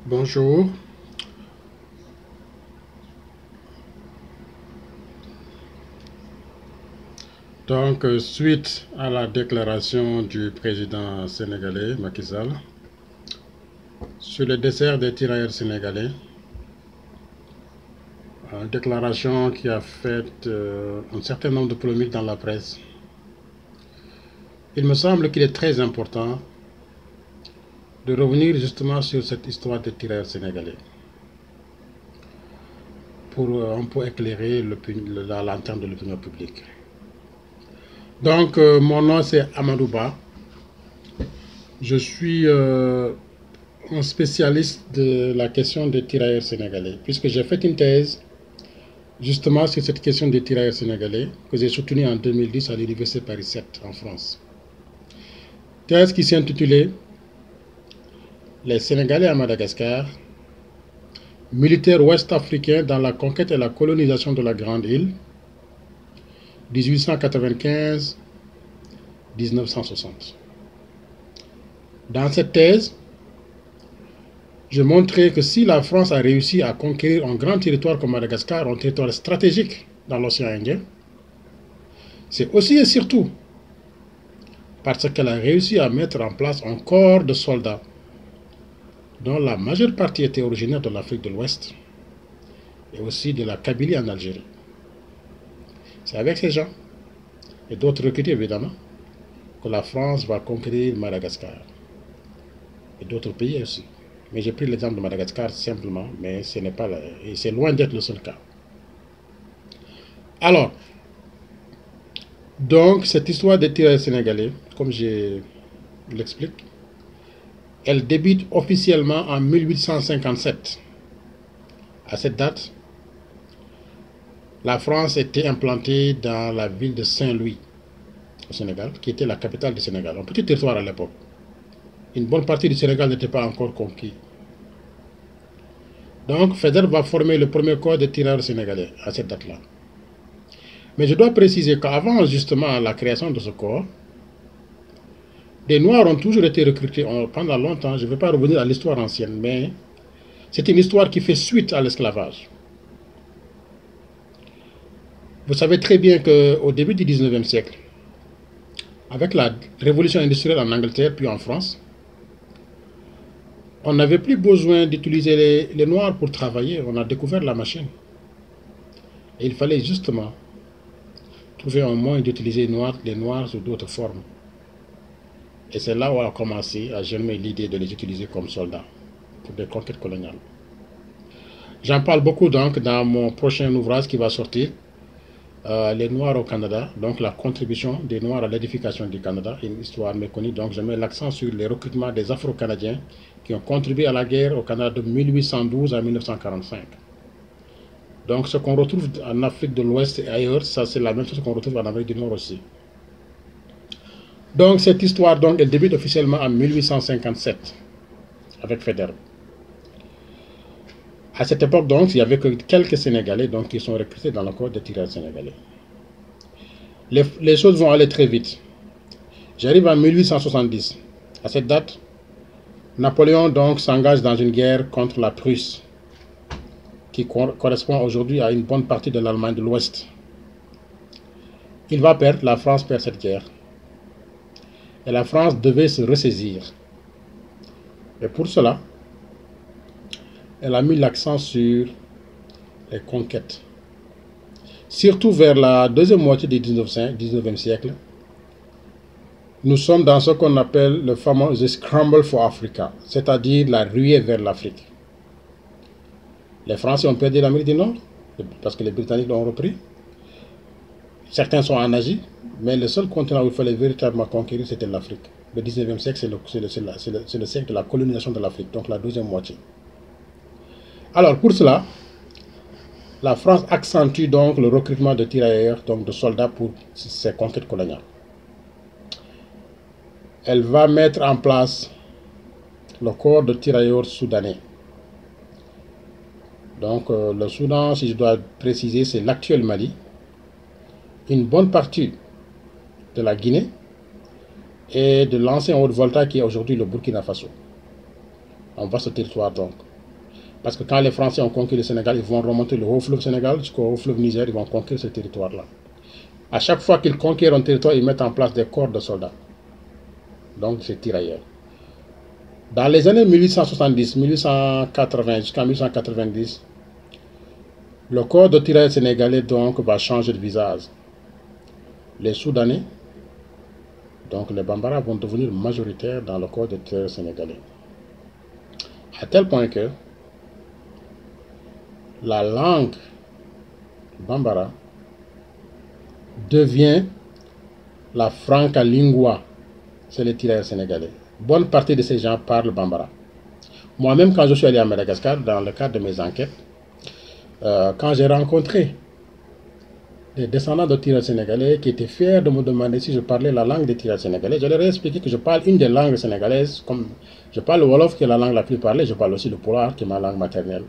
Bonjour. Donc, suite à la déclaration du président sénégalais Macky Sall sur le dessert des tirailleurs sénégalais, une déclaration qui a fait un certain nombre de polémiques dans la presse, il me semble qu'il est très important de revenir justement sur cette histoire des tirailleurs sénégalais pour un peu éclairer la lanterne de l'opinion publique. Donc, mon nom c'est Amadou Ba. Je suis un spécialiste de la question des tirailleurs sénégalais, puisque j'ai fait une thèse justement sur cette question des tirailleurs sénégalais que j'ai soutenue en 2010 à l'Université Paris 7 en France. Thèse qui s'est intitulée Les Sénégalais à Madagascar, militaires ouest-africains dans la conquête et la colonisation de la Grande Île, 1895-1960. Dans cette thèse, je montrais que si la France a réussi à conquérir un grand territoire comme Madagascar, un territoire stratégique dans l'océan Indien, c'est aussi et surtout parce qu'elle a réussi à mettre en place un corps de soldats dont la majeure partie était originaire de l'Afrique de l'Ouest et aussi de la Kabylie en Algérie. C'est avec ces gens et d'autres recrutés évidemment que la France va conquérir Madagascar et d'autres pays aussi. Mais j'ai pris l'exemple de Madagascar simplement, mais ce n'est pas et c'est loin d'être le seul cas. Alors, donc cette histoire des tirailleurs sénégalais, comme je l'explique, elle débute officiellement en 1857. À cette date, la France était implantée dans la ville de Saint-Louis, au Sénégal, qui était la capitale du Sénégal, un petit territoire à l'époque. Une bonne partie du Sénégal n'était pas encore conquis. Donc, Faidherbe va former le premier corps de tireurs sénégalais à cette date-là. Mais je dois préciser qu'avant justement la création de ce corps, des Noirs ont toujours été recrutés pendant longtemps. Je ne vais pas revenir à l'histoire ancienne, mais c'est une histoire qui fait suite à l'esclavage. Vous savez très bien qu'au début du 19e siècle, avec la révolution industrielle en Angleterre puis en France, on n'avait plus besoin d'utiliser les Noirs pour travailler. On a découvert la machine. Et il fallait justement trouver un moyen d'utiliser les Noirs sous d'autres formes. Et c'est là où on a commencé à germer l'idée de les utiliser comme soldats pour des conquêtes coloniales. J'en parle beaucoup donc dans mon prochain ouvrage qui va sortir, Les Noirs au Canada, donc la contribution des Noirs à l'édification du Canada, une histoire méconnue. Donc je mets l'accent sur les recrutements des Afro-Canadiens qui ont contribué à la guerre au Canada de 1812 à 1945. Donc ce qu'on retrouve en Afrique de l'Ouest et ailleurs, ça c'est la même chose qu'on retrouve en Amérique du Nord aussi. Donc cette histoire donc, elle débute officiellement en 1857 avec Faidherbe. À cette époque donc, il n'y avait que quelques Sénégalais donc, qui sont recrutés dans le corps des tireurs sénégalais. Les choses vont aller très vite. J'arrive en 1870. À cette date, Napoléon donc s'engage dans une guerre contre la Prusse, qui correspond aujourd'hui à une bonne partie de l'Allemagne de l'Ouest. Il va perdre, la France perd cette guerre. Et la France devait se ressaisir. Et pour cela, elle a mis l'accent sur les conquêtes. Surtout vers la deuxième moitié du 19e siècle, nous sommes dans ce qu'on appelle le fameux The Scramble for Africa, c'est-à-dire la ruée vers l'Afrique. Les Français ont perdu l'Amérique du Nord, parce que les Britanniques l'ont repris. Certains sont en Asie, mais le seul continent où il fallait véritablement conquérir, c'était l'Afrique. Le 19e siècle, c'est le siècle de la colonisation de l'Afrique, donc la deuxième moitié. Alors, pour cela, la France accentue donc le recrutement de tirailleurs, donc de soldats pour ses conquêtes coloniales. Elle va mettre en place le corps de tirailleurs soudanais. Donc, le Soudan, si je dois préciser, c'est l'actuel Mali, une bonne partie de la Guinée et de l'ancien Haute-Volta qui est aujourd'hui le Burkina Faso. un vaste territoire donc. Parce que quand les Français ont conquis le Sénégal, ils vont remonter le haut fleuve Sénégal jusqu'au haut fleuve Niger, ils vont conquérir ce territoire-là. À chaque fois qu'ils conquièrent un territoire, ils mettent en place des corps de soldats. Donc c'est tirailleurs. Dans les années 1870, 1880 jusqu'en 1890, le corps de tirailleurs sénégalais donc va changer de visage. Les Soudanais, donc les Bambara, vont devenir majoritaires dans le corps de tirailleurs sénégalais. À tel point que la langue Bambara devient la franca lingua, c'est les tirailleurs sénégalais. Bonne partie de ces gens parlent Bambara. Moi-même, quand je suis allé à Madagascar, dans le cadre de mes enquêtes, quand j'ai rencontré des descendants de tirailleurs sénégalais qui étaient fiers de me demander si je parlais la langue des tirailleurs sénégalais, je leur ai expliqué que je parle une des langues sénégalaises, comme je parle le Wolof qui est la langue la plus parlée, je parle aussi le Pulaar qui est ma langue maternelle.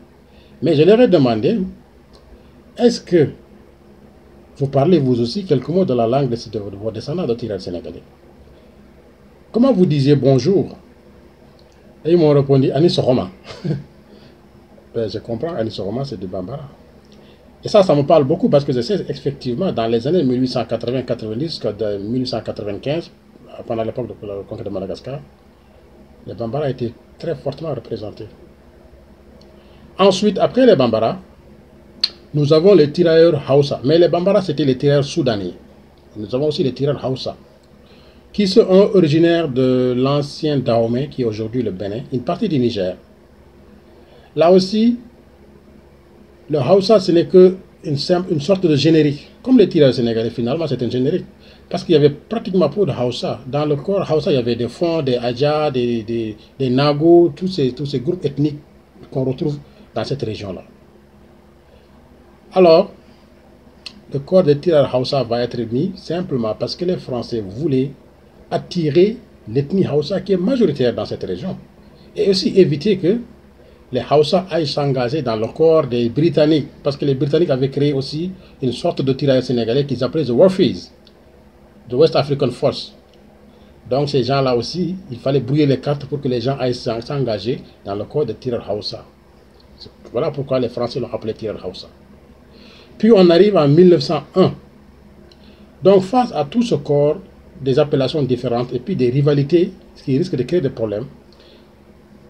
Mais je leur ai demandé, est-ce que vous parlez vous aussi quelques mots de la langue de vos descendants de tirailleurs sénégalais? Comment vous disiez bonjour? Et ils m'ont répondu Anisoroma. Ben, je comprends, Anisoroma c'est du Bambara. Et ça me parle beaucoup parce que je sais effectivement dans les années 1880-90 jusqu'à 1895, pendant l'époque de la conquête de Madagascar, les Bambara étaient très fortement représentés. Ensuite, après les Bambara, nous avons les tirailleurs Hausa. Mais les Bambara, c'était les tirailleurs soudanais. Nous avons aussi les tirailleurs Hausa, qui sont originaires de l'ancien Dahomey, qui est aujourd'hui le Bénin, une partie du Niger. Là aussi, le Hausa, ce n'est qu'une sorte de générique. Comme les tirailleurs sénégalais, finalement, c'est un générique. Parce qu'il y avait pratiquement peu de Hausa. Dans le corps Hausa, il y avait des Fonds, des Adja, des Nago, tous ces groupes ethniques qu'on retrouve dans cette région-là. Alors, le corps des tirailleurs Hausa va être mis simplement parce que les Français voulaient attirer l'ethnie Hausa qui est majoritaire dans cette région. Et aussi éviter que les Hausa aillent s'engager dans le corps des Britanniques. Parce que les Britanniques avaient créé aussi une sorte de tirailleurs sénégalais qu'ils appelaient the Warfies, the West African Force. Donc ces gens-là aussi, il fallait brouiller les cartes pour que les gens aillent s'engager dans le corps des tirailleurs Hausa. Voilà pourquoi les Français l'ont appelé tirailleurs Hausa. Puis on arrive en 1901. Donc face à tout ce corps, des appellations différentes et puis des rivalités qui risquent de créer des problèmes,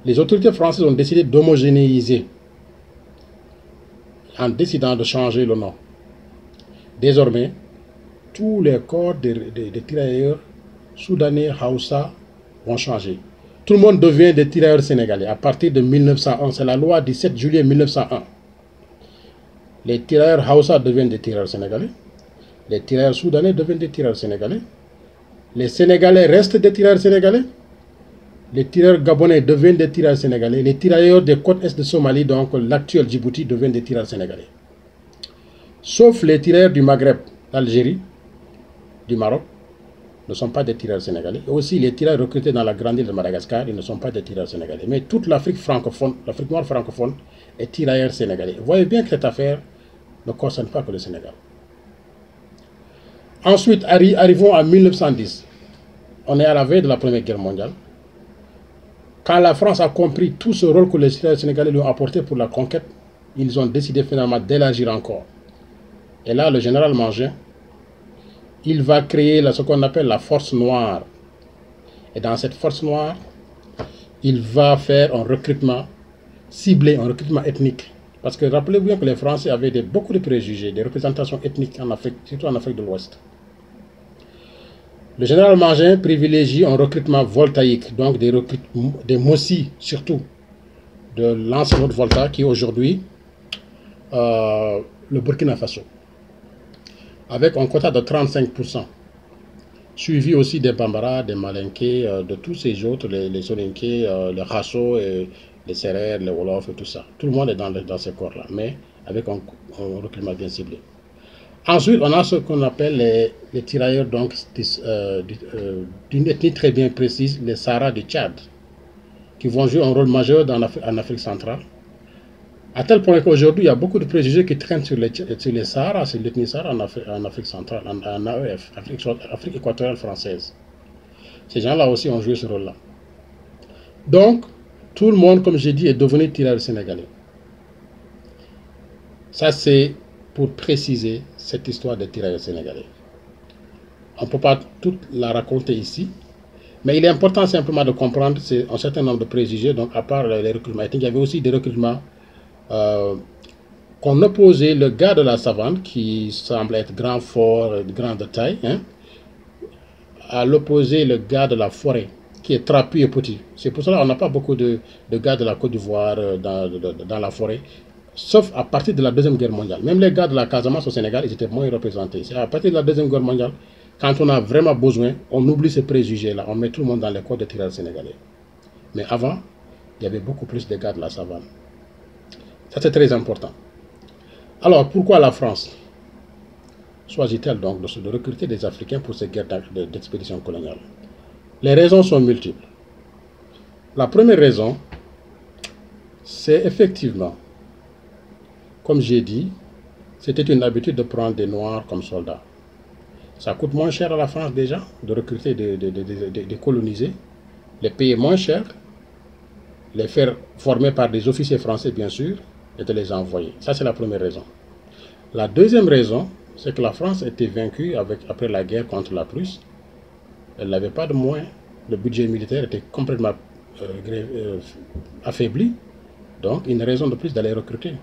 les autorités françaises ont décidé d'homogénéiser en décidant de changer le nom. Désormais, tous les corps des tirailleurs soudanais Hausa vont changer. Tout le monde devient des tirailleurs sénégalais à partir de 1901. C'est la loi du 7 juillet 1901. Les tirailleurs Hausa deviennent des tirailleurs sénégalais. Les tirailleurs soudanais deviennent des tirailleurs sénégalais. Les Sénégalais restent des tirailleurs sénégalais. Les tirailleurs gabonais deviennent des tirailleurs sénégalais. Les tirailleurs des côtes est de Somalie, donc l'actuel Djibouti, deviennent des tirailleurs sénégalais. Sauf les tirailleurs du Maghreb, d'Algérie, du Maroc, ne sont pas des tirailleurs sénégalais. Et aussi les tirailleurs recrutés dans la grande île de Madagascar, ils ne sont pas des tirailleurs sénégalais. Mais toute l'Afrique francophone, l'Afrique noire francophone, est tirailleurs sénégalais. Vous voyez bien que cette affaire ne concerne pas que le Sénégal. Ensuite, arrivons à 1910. On est à la veille de la Première Guerre mondiale. Quand la France a compris tout ce rôle que les tirailleurs sénégalais lui ont apporté pour la conquête, ils ont décidé finalement d'élargir encore. Et là, le général Mangin, il va créer ce qu'on appelle la force noire. Et dans cette force noire, il va faire un recrutement ciblé, un recrutement ethnique. Parce que rappelez-vous bien que les Français avaient beaucoup de préjugés, des représentations ethniques en Afrique, surtout en Afrique de l'Ouest. Le général Mangin privilégie un recrutement voltaïque, donc des Mossi surtout, de l'ancien Haute-Volta qui est aujourd'hui le Burkina Faso, avec un quota de 35%, suivi aussi des Bambara, des Malinké, de tous ces autres, les Soninké, les Rasso, les Sérères, les Wolof et tout ça. Tout le monde est dans ces corps-là, mais avec un recrutement bien ciblé. Ensuite, on a ce qu'on appelle les tirailleurs d'une ethnie très bien précise, les Sahara du Tchad, qui vont jouer un rôle majeur en Afrique centrale. À tel point qu'aujourd'hui, il y a beaucoup de préjugés qui traînent sur les Sahara, sur l'ethnie Sahara en Afrique centrale, en AEF, Afrique équatoriale française. Ces gens-là aussi ont joué ce rôle-là. Donc, Tout le monde, comme j'ai dit, est devenu tireur sénégalais. Ça, c'est pour préciser cette histoire des tirailleurs sénégalais. On ne peut pas toute la raconter ici, mais il est important simplement de comprendre un certain nombre de préjugés. Donc, à part les recrutements, il y avait aussi des recrutements qu'on opposait le gars de la savane, qui semble être grand, fort, grand de taille, hein, à l'opposé le gars de la forêt, qui est trapu et petit. C'est pour cela qu'on n'a pas beaucoup de gars de la Côte d'Ivoire dans la forêt, sauf à partir de la Deuxième Guerre mondiale. Même les gars de la Casamance au Sénégal, ils étaient moins représentés. C'est à partir de la Deuxième Guerre mondiale, quand on a vraiment besoin, on oublie ces préjugés-là, on met tout le monde dans les corps de tireurs sénégalais. Mais avant, il y avait beaucoup plus de gars de la savane. Ça, c'est très important. Alors, pourquoi la France choisit-elle donc de recruter des Africains pour ces guerres d'expédition coloniale? Les raisons sont multiples. La première raison, c'est effectivement, comme j'ai dit, c'était une habitude de prendre des Noirs comme soldats. Ça coûte moins cher à la France déjà de recruter, de coloniser, les payer moins cher, les faire former par des officiers français bien sûr, et de les envoyer. Ça, c'est la première raison. La deuxième raison, c'est que la France était vaincue après la guerre contre la Prusse. Elle n'avait pas de moyens. Le budget militaire était complètement affaibli. Donc, une raison de plus d'aller recruter.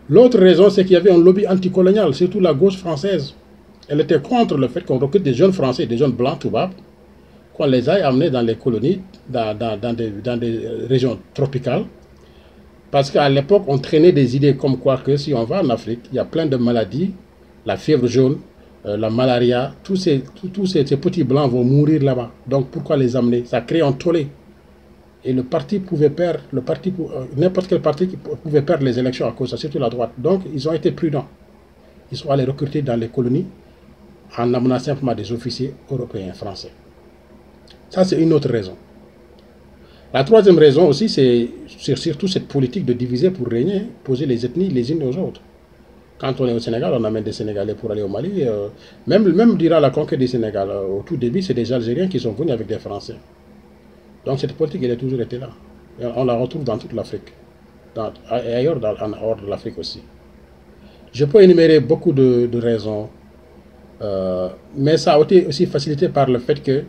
L'autre raison, c'est qu'il y avait un lobby anticolonial, surtout la gauche française. Elle était contre le fait qu'on recrute des jeunes Français, des jeunes blancs, tout bas, qu'on les aille amener dans les colonies, dans des régions tropicales. Parce qu'à l'époque, on traînait des idées comme quoi que si on va en Afrique, il y a plein de maladies, la fièvre jaune, la malaria, tous ces petits blancs vont mourir là-bas. Donc pourquoi les amener? Ça crée un tollé. Et le parti pouvait perdre, n'importe quel parti pouvait perdre les élections à cause de ça, surtout la droite. Donc ils ont été prudents. Ils sont allés recruter dans les colonies en amenant simplement des officiers européens, français. Ça, c'est une autre raison. La troisième raison aussi, c'est surtout cette politique de diviser pour régner, poser les ethnies les unes aux autres. Quand on est au Sénégal, on amène des Sénégalais pour aller au Mali. Même durant la conquête du Sénégal, au tout début, c'est des Algériens qui sont venus avec des Français. Donc cette politique, elle a toujours été là. Et on la retrouve dans toute l'Afrique. Et ailleurs, en hors de l'Afrique aussi. Je peux énumérer beaucoup de raisons. Mais ça a été aussi facilité par le fait que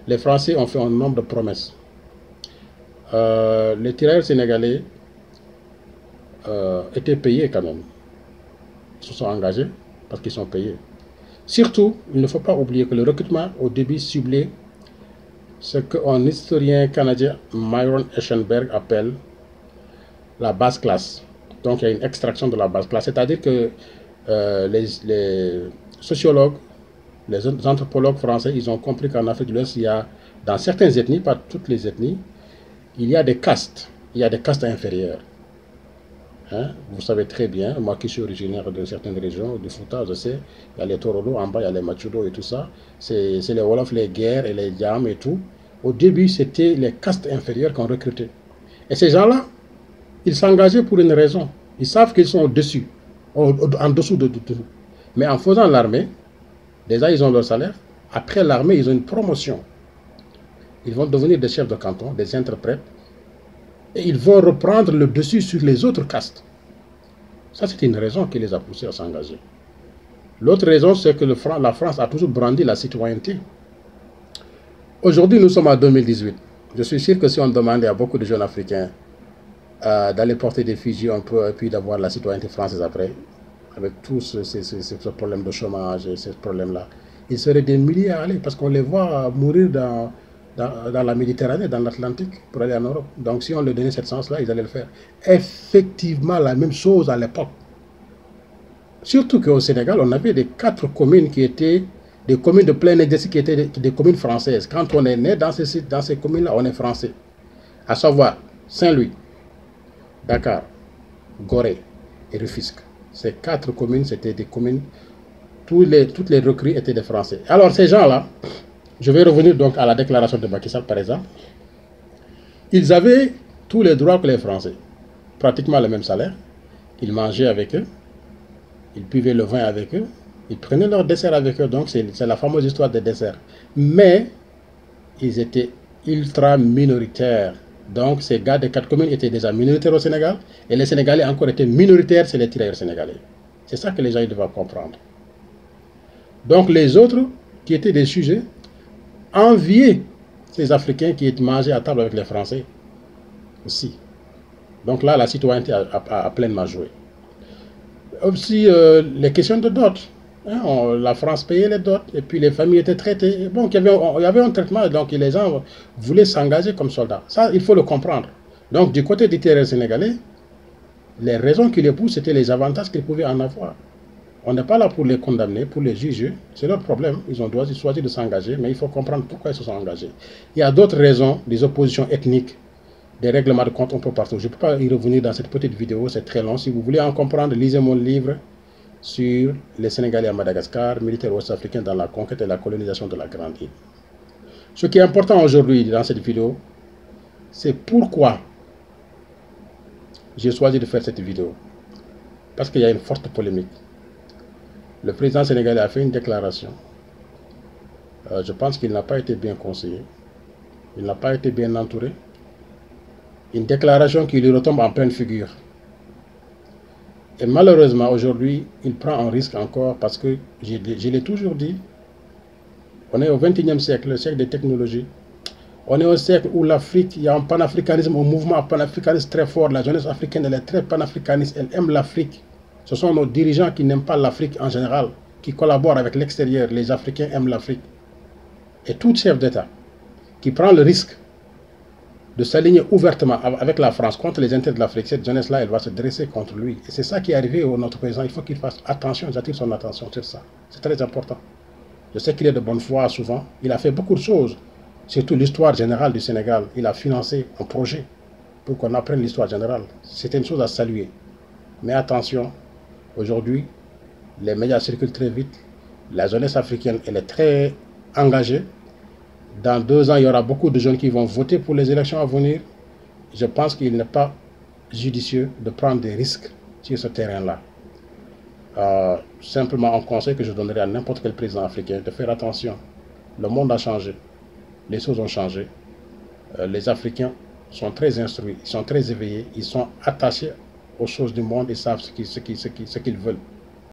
les Français ont fait un nombre de promesses. Les tirailleurs sénégalais étaient payés quand même. Ils se sont engagés parce qu'ils sont payés. Surtout, il ne faut pas oublier que le recrutement au début ciblé ce qu'un historien canadien, Myron Eschenberg, appelle la basse classe. Donc il y a une extraction de la basse classe. C'est-à-dire que les sociologues, les anthropologues français, ils ont compris qu'en Afrique de l'Ouest, il y a, dans certaines ethnies, pas toutes les ethnies, il y a des castes. Il y a des castes inférieures. Hein? Vous savez très bien, moi qui suis originaire de certaines régions, du Fouta, je sais, il y a les Torolo, en bas il y a les Machudo et tout ça. C'est les Wolof, les Guerres et les Diam et tout. Au début, c'était les castes inférieures qu'on recrutait. Et ces gens-là, ils s'engageaient pour une raison. Ils savent qu'ils sont au-dessus, en dessous de tout. Mais en faisant l'armée, déjà ils ont leur salaire. Après l'armée, ils ont une promotion. Ils vont devenir des chefs de canton, des interprètes. Et ils vont reprendre le dessus sur les autres castes. Ça, c'est une raison qui les a poussés à s'engager. L'autre raison, c'est que la France a toujours brandi la citoyenneté. Aujourd'hui, nous sommes en 2018. Je suis sûr que si on demandait à beaucoup de jeunes Africains d'aller porter des fusils un peu et puis d'avoir la citoyenneté française après, avec tous ce problème de chômage et ces problèmes-là, ils seraient des milliers à aller parce qu'on les voit mourir dans la Méditerranée, dans l'Atlantique, pour aller en Europe. Donc si on leur donnait cette chance-là, ils allaient le faire. Effectivement, la même chose à l'époque. Surtout qu'au Sénégal, on avait des 4 communes qui étaient des communes de plein exercice, qui étaient des communes françaises. Quand on est né dans ces communes-là, on est français. À savoir Saint-Louis, Dakar, Gorée et Rufisque. Ces 4 communes, c'était des communes, toutes les recrues étaient des Français. Alors ces gens-là, je vais revenir donc à la déclaration de Macky Sall par exemple. Ils avaient tous les droits que les Français. Pratiquement le même salaire. Ils mangeaient avec eux. Ils buvaient le vin avec eux. Ils prenaient leur dessert avec eux. Donc c'est la fameuse histoire des desserts. Mais ils étaient ultra minoritaires Donc ces gars des 4 communes étaient déjà minoritaires au Sénégal, et les Sénégalais encore étaient minoritaires, c'est les tirailleurs sénégalais. C'est ça que les gens doivent comprendre. Donc les autres, qui étaient des sujets, enviaient ces Africains qui étaient mangés à table avec les Français aussi. Donc là, la citoyenneté a pleinement joué. Aussi, les questions de dot. Hein, la France payait les dots et puis les familles étaient traitées. Bon, il y avait un traitement, donc les gens voulaient s'engager comme soldats. Ça, il faut le comprendre. Donc, du côté des terrains sénégalais, les raisons qui les poussent, c'était les avantages qu'ils pouvaient en avoir. On n'est pas là pour les condamner, pour les juger. C'est leur problème. Ils ont choisi de s'engager, mais il faut comprendre pourquoi ils se sont engagés. Il y a d'autres raisons, des oppositions ethniques, des règlements de compte un peu partout. Je ne peux pas y revenir dans cette petite vidéo, c'est très long. Si vous voulez en comprendre, lisez mon livre sur les Sénégalais à Madagascar, militaires ouest-africains dans la conquête et la colonisation de la Grande Île. Ce qui est important aujourd'hui dans cette vidéo, c'est pourquoi j'ai choisi de faire cette vidéo. Parce qu'il y a une forte polémique. Le président sénégalais a fait une déclaration. Je pense qu'il n'a pas été bien conseillé. Il n'a pas été bien entouré. Une déclaration qui lui retombe en pleine figure. Et malheureusement, aujourd'hui, il prend un risque encore parce que, je l'ai toujours dit, on est au XXIe siècle, le siècle des technologies. On est au siècle où l'Afrique, il y a un panafricanisme, un mouvement panafricaniste très fort. La jeunesse africaine, elle est très panafricaniste, elle aime l'Afrique. Ce sont nos dirigeants qui n'aiment pas l'Afrique en général, qui collaborent avec l'extérieur. Les Africains aiment l'Afrique. Et tout chef d'État qui prend le risque de s'aligner ouvertement avec la France contre les intérêts de l'Afrique, cette jeunesse-là, elle va se dresser contre lui. Et c'est ça qui est arrivé au notre président. Il faut qu'il fasse attention, j'attire son attention sur ça. C'est très important. Je sais qu'il est de bonne foi souvent. Il a fait beaucoup de choses, surtout l'histoire générale du Sénégal. Il a financé un projet pour qu'on apprenne l'histoire générale. C'était une chose à saluer. Mais attention, aujourd'hui, les médias circulent très vite. La jeunesse africaine, elle est très engagée. Dans 2 ans, il y aura beaucoup de jeunes qui vont voter pour les élections à venir. Je pense qu'il n'est pas judicieux de prendre des risques sur ce terrain-là. Simplement un conseil que je donnerais à n'importe quel président africain, de faire attention. Le monde a changé. Les choses ont changé. Les Africains sont très instruits, ils sont très éveillés, ils sont attachés aux choses du monde, ils savent ce qu'ils veulent.